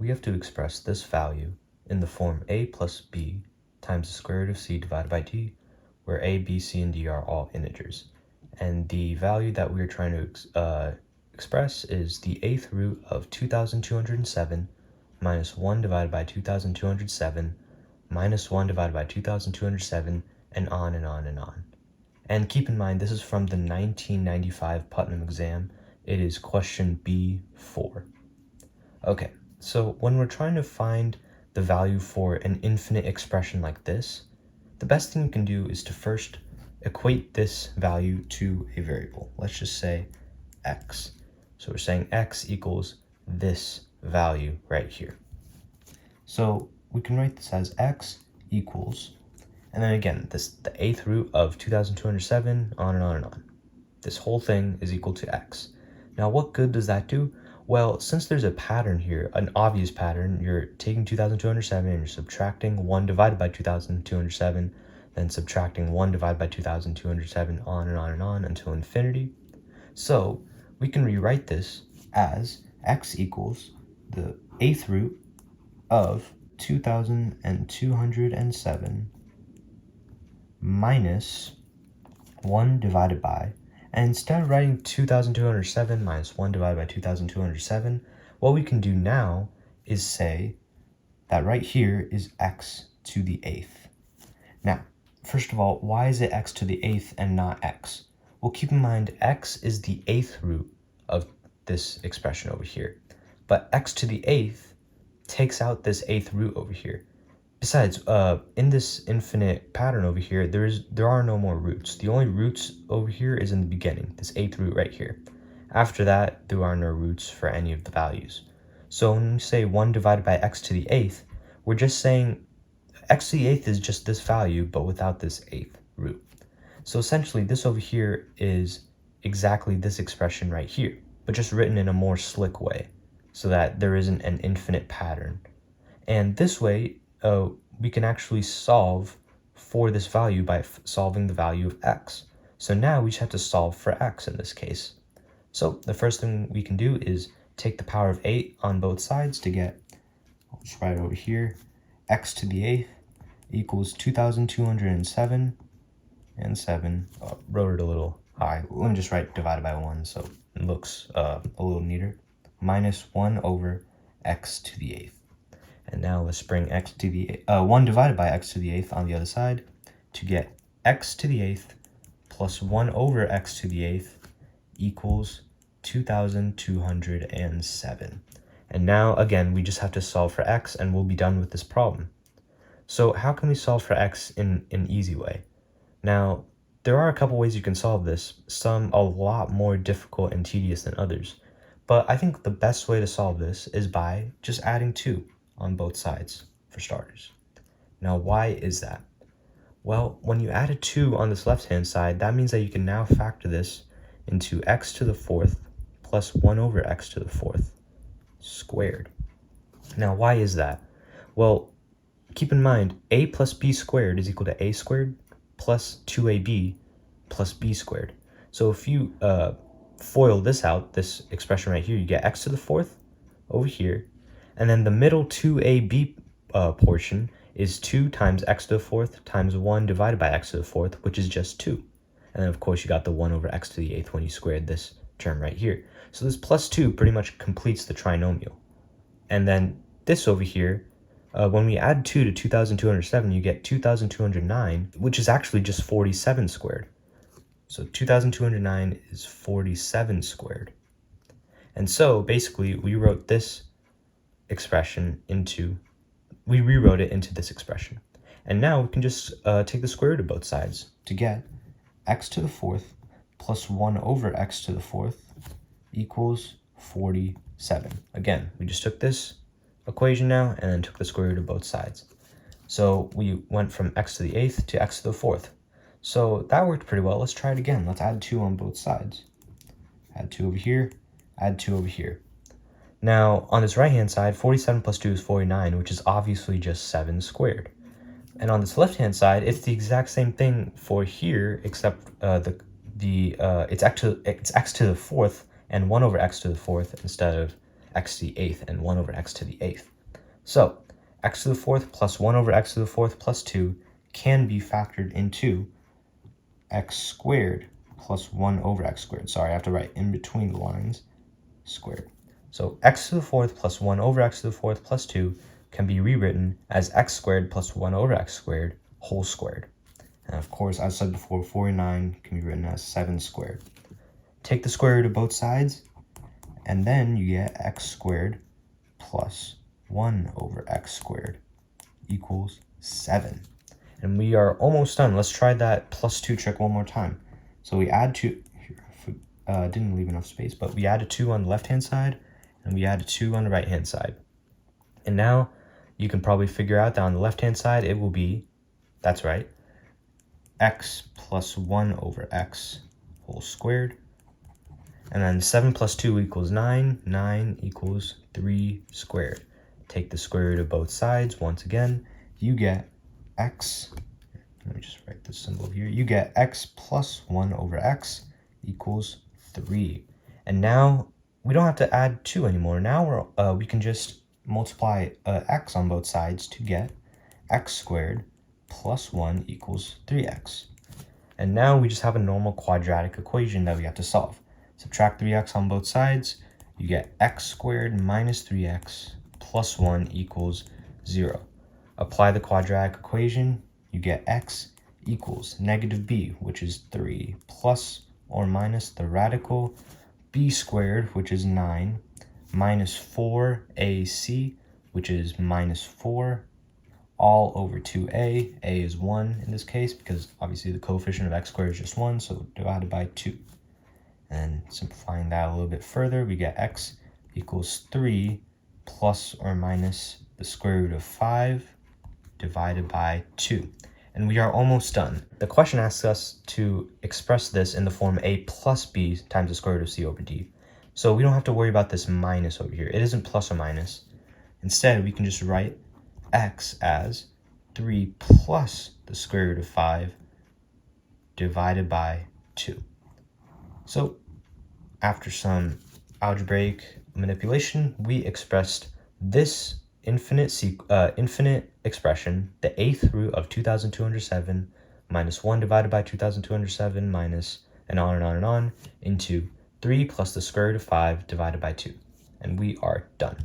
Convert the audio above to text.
we have to express this value in the form a plus b times the square root of c divided by d, where a, b, c, and d are all integers. And the value that we're trying to express is the eighth root of 2207 minus 1 divided by 2207 minus 1 divided by 2207, and on and on and on. And keep in mind, this is from the 1995 Putnam exam. It is question B4. Okay, so when we're trying to find the value for an infinite expression like this, the best thing you can do is to first equate this value to a variable. Let's just say x. So we're saying x equals this value right here. So we can write this as x equals, and then again, the eighth root of 2207, on and on and on. This whole thing is equal to x. Now, what good does that do? Well, since there's a pattern here, an obvious pattern, you're taking 2207 and you're subtracting 1 divided by 2207, then subtracting 1 divided by 2207, on and on and on until infinity. So we can rewrite this as x equals the eighth root of 2207 minus 1 divided by, and instead of writing 2207 minus 1 divided by 2207, what we can do now is say that right here is x to the eighth. Now, first of all, why is it x to the eighth and not x? Well, keep in mind, x is the eighth root of this expression over here, but x to the eighth takes out this eighth root over here. Besides, in this infinite pattern over here, there are no more roots. The only roots over here is in the beginning, this eighth root right here. After that, there are no roots for any of the values. So when we say 1 divided by x to the eighth, we're just saying x to the eighth is just this value, but without this eighth root. So essentially, this over here is exactly this expression right here, but just written in a more slick way, so that there isn't an infinite pattern. And this way, we can actually solve for this value by solving the value of x. So now we just have to solve for x in this case. So the first thing we can do is take the power of 8 on both sides to get, I'll just write it over here, x to the eighth equals 2207 and 7. Wrote it a little high. Let me just write divided by 1 so it looks a little neater. Minus 1 over x to the eighth. And now let's bring x to the 1 divided by x to the eighth on the other side to get x to the eighth plus 1 over x to the eighth equals 2207. And now, again, we just have to solve for x and we'll be done with this problem. So how can we solve for x in an easy way? Now, there are a couple ways you can solve this, some a lot more difficult and tedious than others. But I think the best way to solve this is by just adding 2 on both sides, for starters. Now, why is that? Well, when you add a 2 on this left-hand side, that means that you can now factor this into x to the fourth plus 1 over x to the fourth squared. Now, why is that? Well, keep in mind, a plus b squared is equal to a squared plus 2ab plus b squared. So if you FOIL this out, this expression right here, you get x to the fourth over here, and then the middle 2ab portion is 2 times x to the fourth times 1 divided by x to the fourth, which is just 2. And then, of course, you got the 1 over x to the eighth when you squared this term right here. So this plus 2 pretty much completes the trinomial. And then this over here, when we add 2 to 2207, you get 2209, which is actually just 47 squared. So 2209 is 47 squared. And so basically we wrote this expression we rewrote it into this expression. And now we can just take the square root of both sides to get x to the fourth plus 1 over x to the fourth equals 47. Again, we just took this equation now and then took the square root of both sides. So we went from x to the eighth to x to the fourth. So that worked pretty well. Let's try it again. Let's add 2 on both sides. Add 2 over here, add 2 over here. Now, on this right-hand side, 47 plus 2 is 49, which is obviously just 7 squared. And on this left-hand side, it's the exact same thing for here, except it's x to the fourth and 1 over x to the fourth instead of x to the 8th and 1 over x to the 8th. So x to the 4th plus 1 over x to the 4th plus 2 can be factored into x squared plus 1 over x squared. Sorry, I have to write in between the lines squared. So x to the 4th plus 1 over x to the 4th plus 2 can be rewritten as x squared plus 1 over x squared whole squared. And of course, as I said before, 49 can be written as 7 squared. Take the square root of both sides, and then you get x squared plus 1 over x squared equals 7. And we are almost done. Let's try that plus 2 trick one more time. So we add 2, here, didn't leave enough space, but we added 2 on the left-hand side, and we added 2 on the right-hand side. And now you can probably figure out that on the left-hand side, it will be, that's right, x plus 1 over x whole squared. And then 7 plus 2 equals 9. 9 equals 3 squared. Take the square root of both sides. Once again, you get x, let me just write this symbol here. You get x plus 1 over x equals 3. And now we don't have to add 2 anymore. Now we can just multiply x on both sides to get x squared plus 1 equals 3x. And now we just have a normal quadratic equation that we have to solve. Subtract 3x on both sides, you get x squared minus 3x plus 1 equals 0. Apply the quadratic equation, you get x equals negative b, which is 3, plus or minus the radical b squared, which is 9, minus 4ac, which is minus 4, all over 2a. A is 1 in this case because obviously the coefficient of x squared is just 1, so divided by 2. And simplifying that a little bit further, we get x equals 3 plus or minus the square root of 5 divided by 2. And we are almost done. The question asks us to express this in the form a plus b times the square root of c over d. So we don't have to worry about this minus over here. It isn't plus or minus. Instead, we can just write x as 3 plus the square root of 5 divided by 2. So after some algebraic manipulation, we expressed this infinite expression, the 8th root of 2207 minus 1 divided by 2207 minus, and on and on and on, into 3 plus the square root of 5 divided by 2. And we are done.